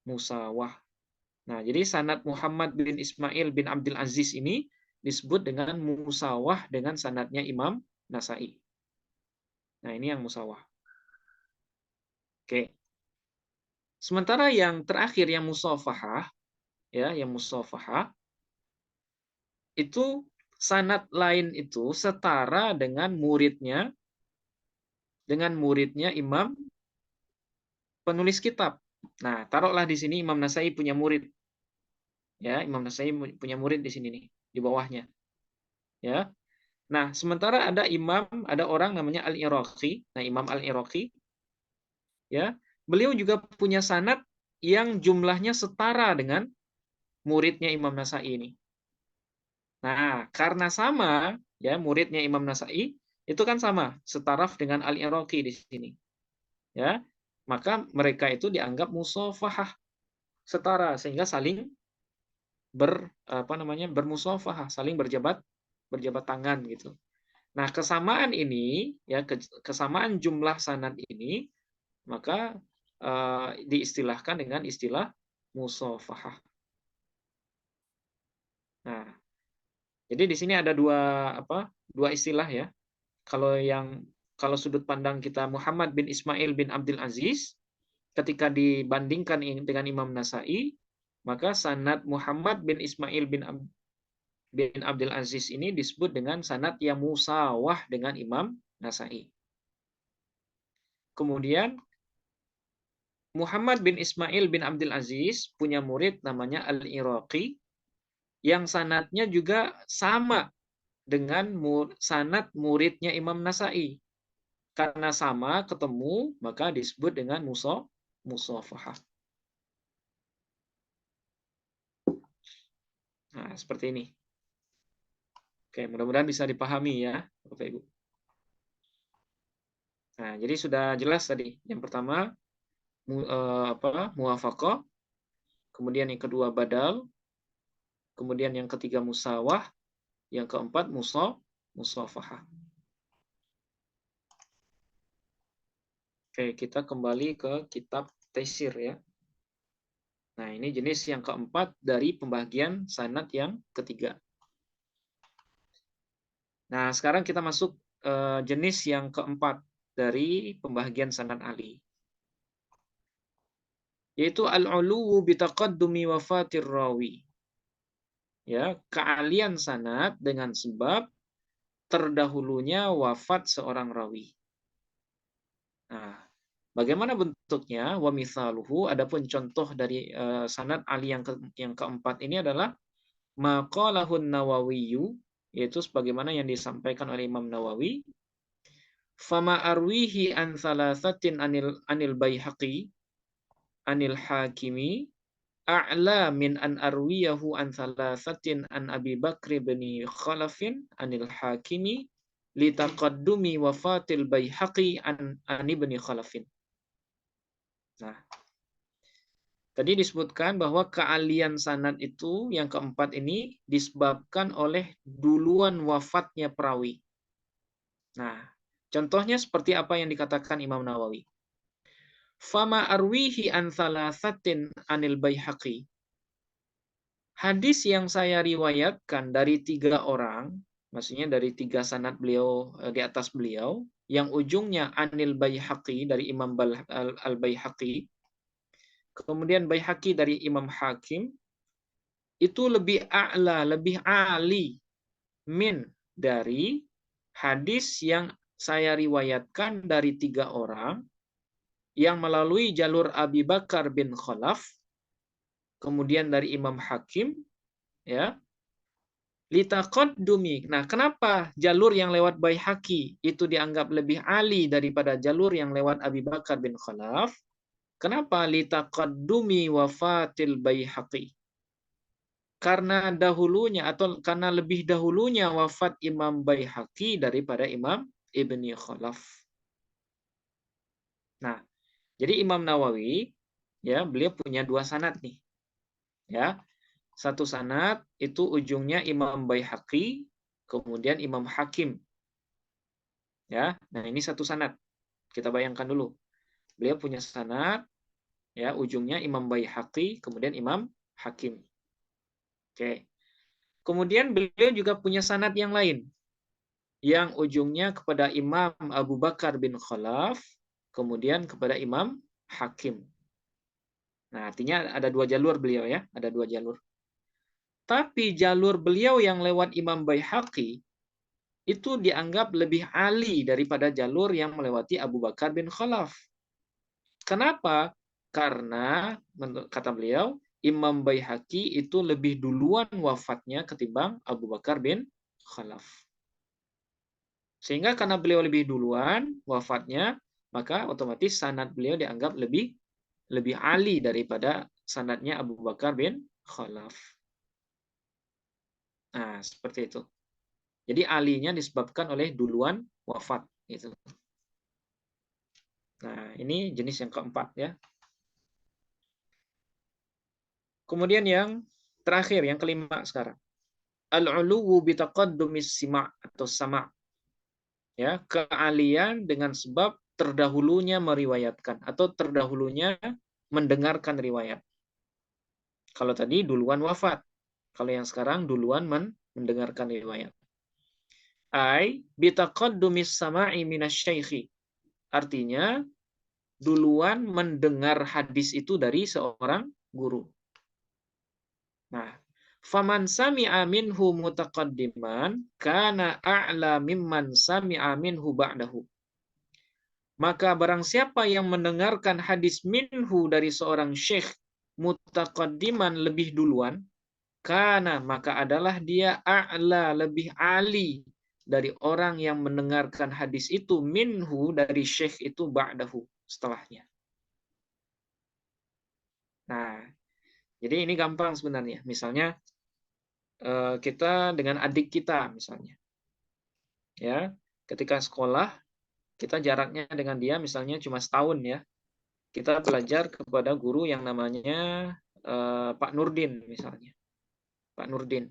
musawah. Nah, jadi sanad Muhammad bin Ismail bin Abdul Aziz ini disebut dengan musawah dengan sanadnya Imam Nasai. Nah, ini yang musawah. Oke. Sementara yang terakhir yang musafahah, ya, yang musafahah itu sanad lain itu setara dengan muridnya Imam penulis kitab. Nah, taruhlah di sini Imam Nasai punya murid, ya, Imam Nasai punya murid di sini nih, di bawahnya, ya. Nah, sementara ada orang namanya Al-Iraqi. Nah, Imam Al-Iraqi, ya, beliau juga punya sanad yang jumlahnya setara dengan muridnya Imam Nasai ini. Nah, karena sama, ya, muridnya Imam Nasai itu kan sama, setaraf dengan Al-Iraqi di sini, ya. Maka mereka itu dianggap musafahah, setara, sehingga saling bermusafahah, saling berjabat tangan gitu. Nah, kesamaan ini, ya, kesamaan jumlah sanad ini, maka diistilahkan dengan istilah musafahah. Nah, jadi di sini ada dua istilah ya. Kalau sudut pandang kita Muhammad bin Ismail bin Abdul Aziz, ketika dibandingkan dengan Imam Nasai, maka sanad Muhammad bin Ismail bin Abdul Aziz ini disebut dengan sanad yang musawah dengan Imam Nasai. Kemudian Muhammad bin Ismail bin Abdul Aziz punya murid namanya Al-Iraqi yang sanadnya juga sama dengan sanad muridnya Imam Nasai. Karena sama ketemu maka disebut dengan musafahah. Nah, seperti ini. Oke, mudah-mudahan bisa dipahami ya, Bapak Ibu. Nah, jadi sudah jelas tadi. Yang pertama muwafaqah, kemudian yang kedua badal, kemudian yang ketiga musawah, yang keempat musafahah. Oke, kita kembali ke kitab Taisir ya. Nah, ini jenis yang keempat dari pembagian sanad yang ketiga. Nah, sekarang kita masuk jenis yang keempat dari pembagian sanad ali, yaitu al-uluwu bitaqaddumi wafatir rawi. Ya, kealian sanad dengan sebab terdahulunya wafat seorang rawi. Nah, bagaimana bentuknya? Wa mithaluhu, adapun contoh dari sanad ali yang keempat ini adalah maqalahun Nawawiyu, yaitu sebagaimana yang disampaikan oleh Imam Nawawi, fama arwihi an thalathatin anil Baihaqi anil Hakimi a'la min an arwiyahu an thalathatin an Abi Bakr bin Khalafin anil Hakimi litaqaddumi wafatil Baihaqi an ibni Khalafin. Nah, tadi disebutkan bahwa kealian sanad itu yang keempat ini disebabkan oleh duluan wafatnya perawi. Nah, contohnya seperti apa yang dikatakan Imam Nawawi. Fama arwihi an thalathatin anil Baihaqi. Hadis yang saya riwayatkan dari 3 orang, maksudnya dari 3 sanad beliau di atas beliau, yang ujungnya anil Baihaqi dari Imam al-Baihaqi, kemudian Baihaqi dari Imam Hakim, itu lebih a'la, lebih ali min dari hadis yang saya riwayatkan dari 3 orang yang melalui jalur Abi Bakar bin Khalaf, kemudian dari Imam Hakim, ya, litaqaddumi. Nah, kenapa jalur yang lewat Baihaqi itu dianggap lebih ali daripada jalur yang lewat Abi Bakar bin Khalaf? Kenapa litaqaddumi wafatil Baihaqi? Karena dahulunya atau karena lebih dahulunya wafat Imam Baihaqi daripada Imam Ibni Khalaf. Nah, jadi Imam Nawawi ya, beliau punya 2 sanad nih. Ya. Satu sanad itu ujungnya Imam Baihaqi, kemudian Imam Hakim. Ya. Nah, ini satu sanad. Kita bayangkan dulu. Beliau punya sanad ya, ujungnya Imam Baihaqi, kemudian Imam Hakim. Oke. Kemudian beliau juga punya sanad yang lain yang ujungnya kepada Imam Abu Bakar bin Khalaf, kemudian kepada Imam Hakim. Nah, artinya ada 2 jalur beliau ya, ada 2 jalur. Tapi jalur beliau yang lewat Imam Baihaqi itu dianggap lebih ali daripada jalur yang melewati Abu Bakar bin Khalaf. Kenapa? Karena menurut kata beliau, Imam Baihaqi itu lebih duluan wafatnya ketimbang Abu Bakar bin Khalaf. Sehingga karena beliau lebih duluan wafatnya, maka otomatis sanad beliau dianggap lebih ali daripada sanadnya Abu Bakar bin Khalaf. Nah, seperti itu. Jadi alinya disebabkan oleh duluan wafat gitu. Nah, ini jenis yang keempat ya. Kemudian yang terakhir, yang kelima sekarang. Al-uluwu bitaqaddumis sima' atau sama'. Ya, kealian dengan sebab terdahulunya meriwayatkan atau terdahulunya mendengarkan riwayat. Kalau tadi duluan wafat. Kalau yang sekarang duluan mendengarkan riwayat. Ai bitaqaddumis sama'i minasyaikhi. Artinya duluan mendengar hadis itu dari seorang guru. Nah, faman sami'a minhu mutaqaddiman kana a'la mimman sami'a minhu ba'dahu. Maka barang siapa yang mendengarkan hadis minhu dari seorang syekh mutaqaddiman lebih duluan, kana maka adalah dia a'la lebih ali dari orang yang mendengarkan hadis itu minhu dari syekh itu ba'dahu setelahnya. Nah, jadi ini gampang sebenarnya. Misalnya kita dengan adik kita misalnya. Ya, ketika sekolah kita jaraknya dengan dia misalnya cuma setahun ya. Kita belajar kepada guru yang namanya Pak Nurdin misalnya. Pak Nurdin.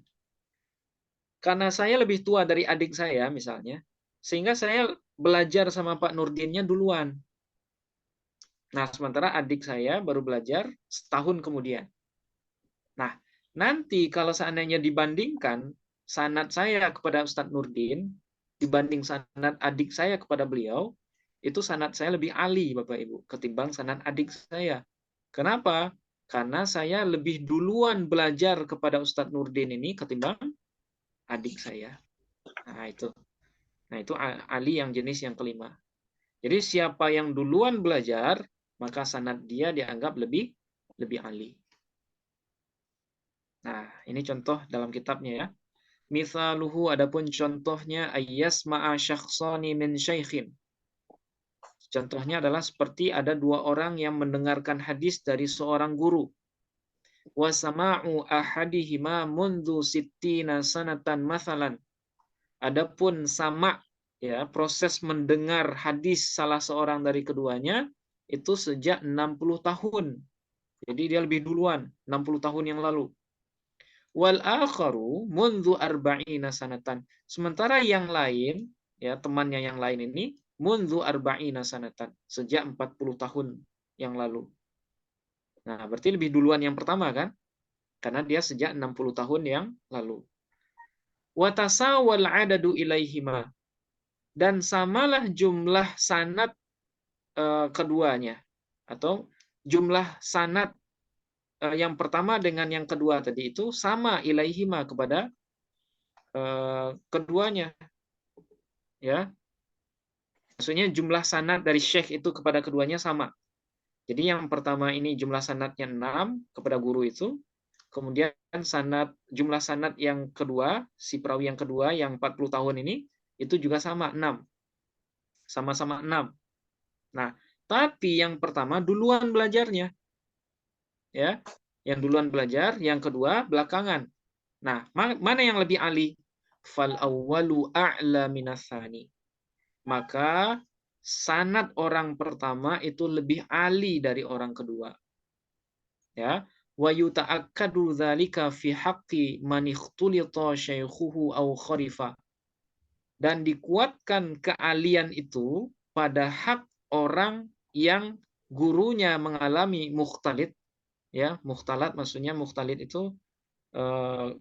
Karena saya lebih tua dari adik saya misalnya, sehingga saya belajar sama Pak Nurdinnya duluan. Nah, sementara adik saya baru belajar setahun kemudian. Nah, nanti kalau seandainya dibandingkan sanad saya kepada Ustadz Nurdin dibanding sanad adik saya kepada beliau, itu sanad saya lebih ali Bapak Ibu ketimbang sanad adik saya. Kenapa? Karena saya lebih duluan belajar kepada Ustadz Nurdin ini ketimbang adik saya. Nah, itu. Nah, itu ali yang jenis yang kelima. Jadi siapa yang duluan belajar, maka sanad dia dianggap lebih ali. Nah, ini contoh dalam kitabnya ya. Mithaluhu adapun contohnya ayyas ma'a syakhsani min syaikhin. Contohnya adalah seperti ada dua orang yang mendengarkan hadis dari seorang guru. Wa sama'u ahadihima mundu sittina sanatan mathalan. Adapun sama ya, proses mendengar hadis salah seorang dari keduanya itu sejak 60 tahun. Jadi dia lebih duluan, 60 tahun yang lalu. Wal akharu mundu arba'ina sanatan. Sementara yang lain, ya temannya yang lain ini, mundu arba'ina sanatan. Sejak 40 tahun yang lalu. Nah, berarti lebih duluan yang pertama kan? Karena dia sejak 60 tahun yang lalu. Watasawal adadu ilaihima. Dan samalah jumlah sanad keduanya. Atau jumlah sanad yang pertama dengan yang kedua tadi itu sama ilaihima kepada keduanya, ya. Maksudnya jumlah sanad dari syekh itu kepada keduanya sama. Jadi yang pertama ini jumlah sanadnya 6 kepada guru itu, kemudian jumlah sanad yang kedua, si perawi yang kedua yang 40 tahun ini itu juga sama 6. Sama-sama 6. Nah, tapi yang pertama duluan belajarnya. Ya. Yang duluan belajar, yang kedua belakangan. Nah, mana yang lebih ali? Fal awwalu a'la minasani. Maka sanad orang pertama itu lebih ali dari orang kedua. Ya, wa yuta'akkadu dzalika fi haqqi man ikhtulita syaikhuhu aw kharifa. Dan dikuatkan kealian itu pada hak orang yang gurunya mengalami mukhtalit, ya, mukhtalat maksudnya mukhtalit itu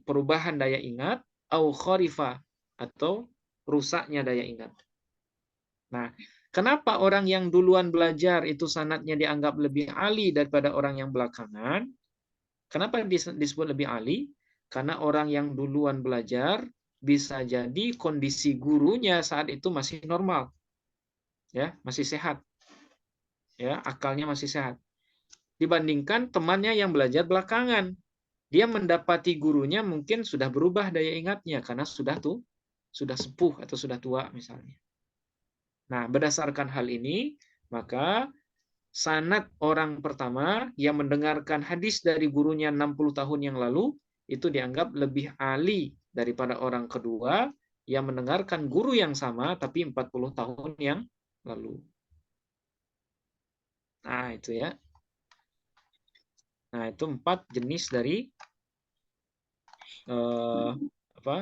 perubahan daya ingat, au kharifa atau rusaknya daya ingat. Nah, kenapa orang yang duluan belajar itu sanadnya dianggap lebih ali daripada orang yang belakangan? Kenapa disebut lebih ali? Karena orang yang duluan belajar bisa jadi kondisi gurunya saat itu masih normal. Ya, masih sehat. Ya, akalnya masih sehat. Dibandingkan temannya yang belajar belakangan. Dia mendapati gurunya mungkin sudah berubah daya ingatnya karena sudah sepuh atau sudah tua misalnya. Nah, berdasarkan hal ini, maka sanad orang pertama yang mendengarkan hadis dari gurunya 60 tahun yang lalu itu dianggap lebih ali daripada orang kedua yang mendengarkan guru yang sama tapi 40 tahun yang lalu. Nah, itu ya. Nah, itu 4 jenis dari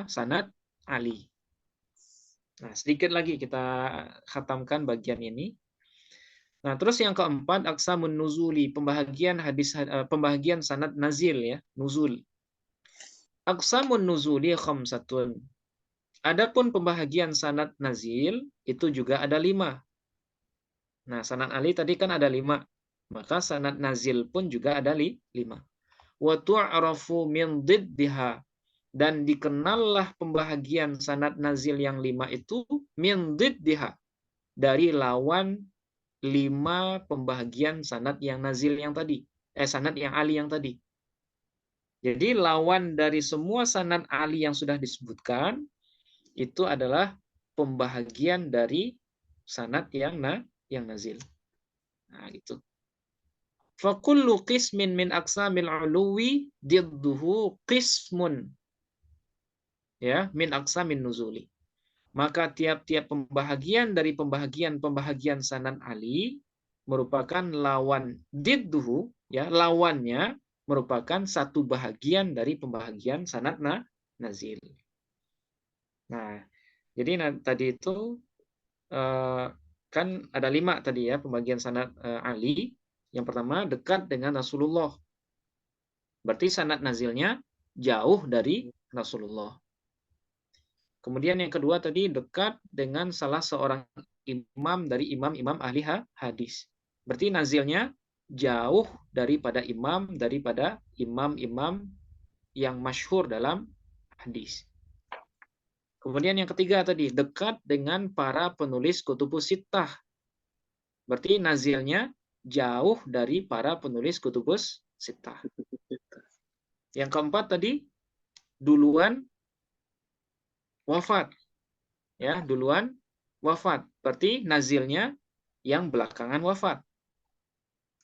sanad ali. Nah, sedikit lagi kita khatamkan bagian ini. Nah, terus yang keempat, aqsamun nuzuli, pembahagian sanad nazil ya, nuzul. Aqsamun nuzuli khamsatun. Adapun pembahagian sanad nazil itu juga ada 5. Nah, sanad ali tadi kan ada 5. Maka sanad nazil pun juga ada 5. Wa tu'rafu min diddiha. Dan dikenallah pembahagian sanad nazil yang 5 itu min diddiha. Dari lawan 5 pembahagian sanad yang nazil yang tadi. Sanad yang ali yang tadi. Jadi lawan dari semua sanad ali yang sudah disebutkan itu adalah pembahagian dari sanad yang nazil. Nah, gitu. Fa kullu qismin min aqsamil uluwi didduhu qismun ya min aqsamin nuzuli. maka tiap-tiap pembahagian dari pembahagian sanad Ali merupakan lawan didduhu, ya, lawannya merupakan satu bahagian dari pembahagian sanad nazil. Nah, jadi tadi itu eh, kan ada 5 tadi ya pembagian sanad Ali. Yang pertama dekat dengan Rasulullah. Berarti sanad nazilnya jauh dari Rasulullah. Kemudian yang kedua tadi dekat dengan salah seorang imam dari imam-imam ahli hadis. Berarti nazilnya jauh daripada imam-imam yang masyhur dalam hadis. Kemudian yang ketiga tadi dekat dengan para penulis kutubus sittah. Berarti nazilnya jauh dari para penulis kutubus sittah. Yang keempat tadi duluan wafat. Ya, duluan wafat. Berarti nazilnya yang belakangan wafat.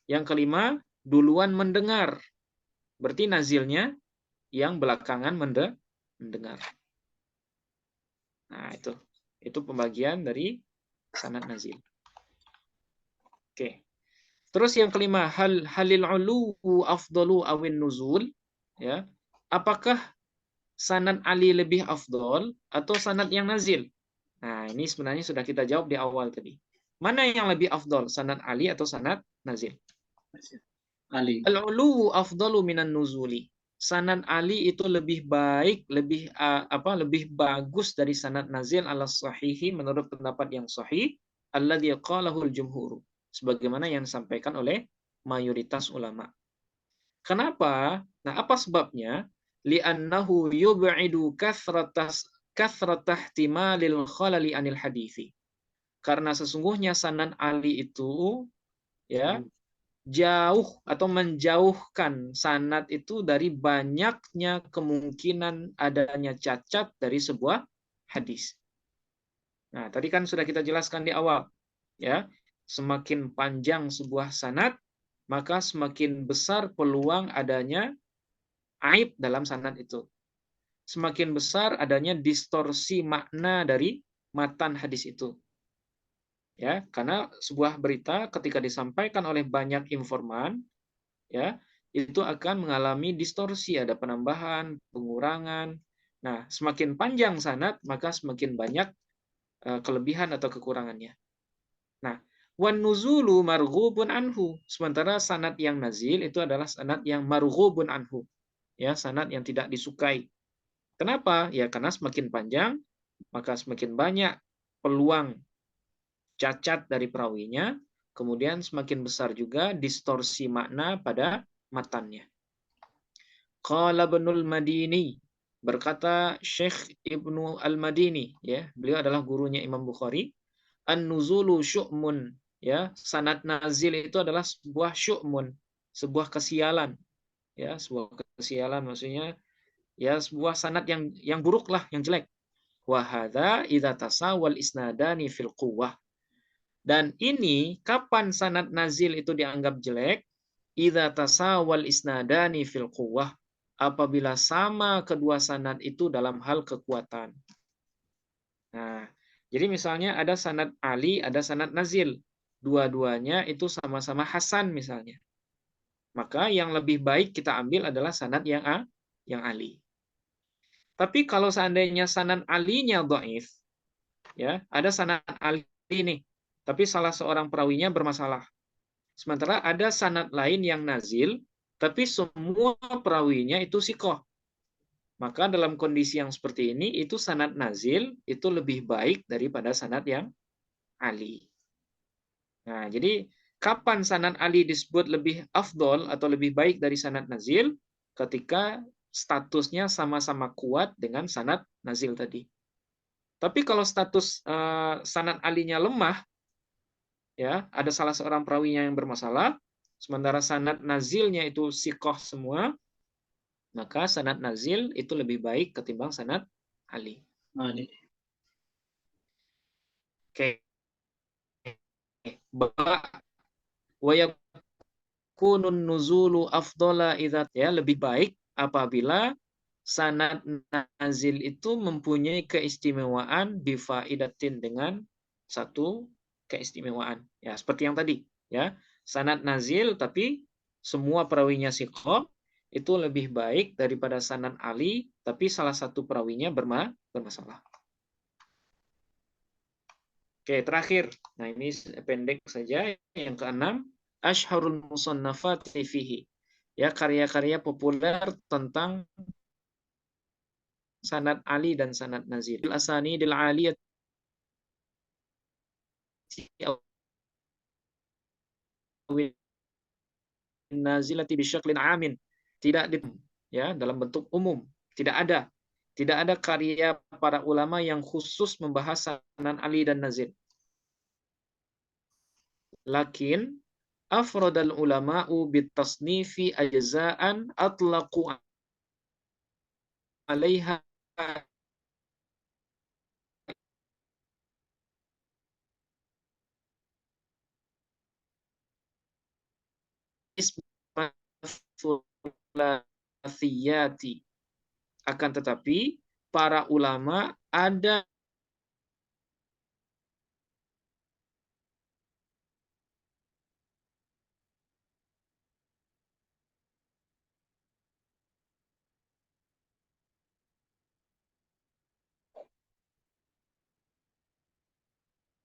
Yang kelima, duluan mendengar. Berarti nazilnya yang belakangan mendengar. Nah, itu pembagian dari sanad nazil. Oke. Terus yang kelima, halil ulu afdalu awin nuzul, ya. Apakah sanad Ali lebih afdol atau sanad yang nazil? Nah, ini sebenarnya sudah kita jawab di awal tadi. Mana yang lebih afdol, sanad Ali atau sanad nazil? Ali. Al-ulu afdalu minan nuzuli. Sanad Ali itu lebih baik, lebih bagus dari sanad nazil ala sahihi menurut pendapat yang sahih, alladzi qalahul jumhur. Sebagaimana yang disampaikan oleh mayoritas ulama. Kenapa? Nah, apa sebabnya? Li'annahu yub'idu kathrata ihtimalil khalali anil hadithi. Karena sesungguhnya sanad Ali itu ya jauh atau menjauhkan sanad itu dari banyaknya kemungkinan adanya cacat dari sebuah hadis. Nah, tadi kan sudah kita jelaskan di awal, ya. Semakin panjang sebuah sanad, maka semakin besar peluang adanya aib dalam sanad itu. Semakin besar adanya distorsi makna dari matan hadis itu. Ya, karena sebuah berita ketika disampaikan oleh banyak informan, ya, itu akan mengalami distorsi, ada penambahan, pengurangan. Nah, semakin panjang sanad, maka semakin banyak kelebihan atau kekurangannya. Nah, wan nuzulu marghubun anhu. Sementara sanad yang nazil itu adalah sanad yang marghubun anhu. Ya, sanad yang tidak disukai. Kenapa? Ya, karena semakin panjang, maka semakin banyak peluang cacat dari perawinya, kemudian semakin besar juga distorsi makna pada matannya. Qala Ibnul Madini, berkata Syekh Ibnu Al-Madini, ya, beliau adalah gurunya Imam Bukhari, an-nuzulu syu'mun, ya, sanad nazil itu adalah sebuah syu'mun, sebuah kesialan, ya, sebuah kesialan maksudnya ya sebuah sanad yang buruk lah, yang jelek. Wa hadza idza tasawal isnadani fil quwwah. Dan ini kapan sanad nazil itu dianggap jelek? Idza tasawal isnadani fil quwwah. Apabila sama kedua sanad itu dalam hal kekuatan. Nah, jadi misalnya ada sanad Ali, ada sanad nazil. Dua-duanya itu sama-sama hasan misalnya. Maka yang lebih baik kita ambil adalah sanad yang Ali. Tapi kalau seandainya sanad alinya dhaif, ya, ada sanad Ali nih, tapi salah seorang perawinya bermasalah. Sementara ada sanad lain yang nazil, tapi semua perawinya itu sikoh. Maka dalam kondisi yang seperti ini, itu sanad nazil itu lebih baik daripada sanad yang Ali. Nah, jadi kapan sanad Ali disebut lebih afdol atau lebih baik dari sanad nazil? Ketika statusnya sama-sama kuat dengan sanad nazil tadi. Tapi kalau status sanad alinya lemah, ya, ada salah seorang perawinya yang bermasalah, sementara sanad nazilnya itu sikoh semua, maka sanad nazil itu lebih baik ketimbang sanad Ali. Oke. Wa yakunun nuzulu afdala idza, ya, lebih baik apabila sanad nazil itu mempunyai keistimewaan bifaidatin dengan satu keistimewaan. Ya, seperti yang tadi, ya. Sanad nazil tapi semua perawinya siqah itu lebih baik daripada sanad ali tapi salah satu perawinya bermasalah. Oke, terakhir. Nah, ini pendek saja. Yang keenam, asyharul musannafat fihi. Ya, karya-karya populer tentang sanad Ali dan sanad Nazil. Al-asanidil aliyati nazilati bisyaklin amin. Tidak di, ya, dalam bentuk umum. Tidak ada. Tidak ada karya para ulama yang khusus membahas sanad Ali dan Nazil. Lakin afradal ulama'u bitasnifi ajza'an atlaqu 'alaiha isma thulathiyati. Akan tetapi para ulama ada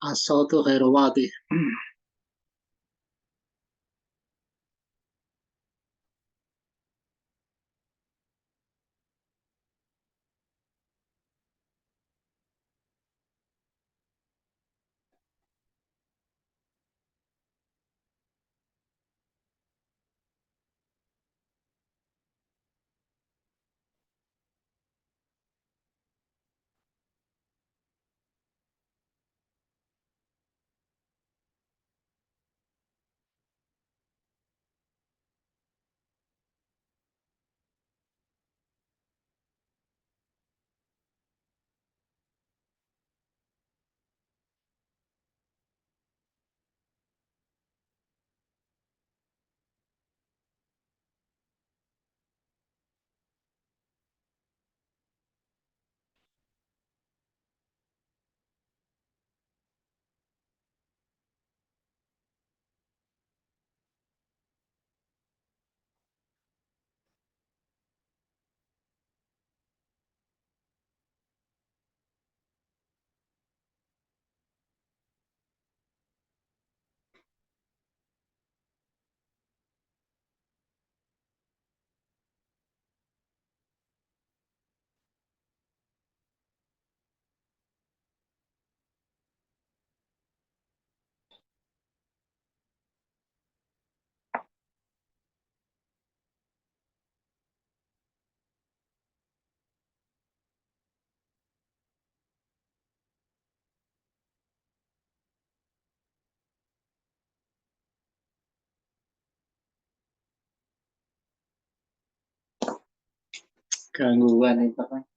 الصوت غير واضح. Gangguan internet.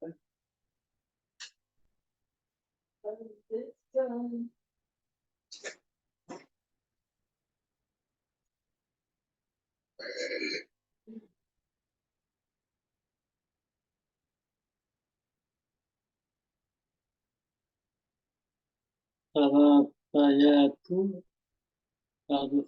Kalau saya tuh kalau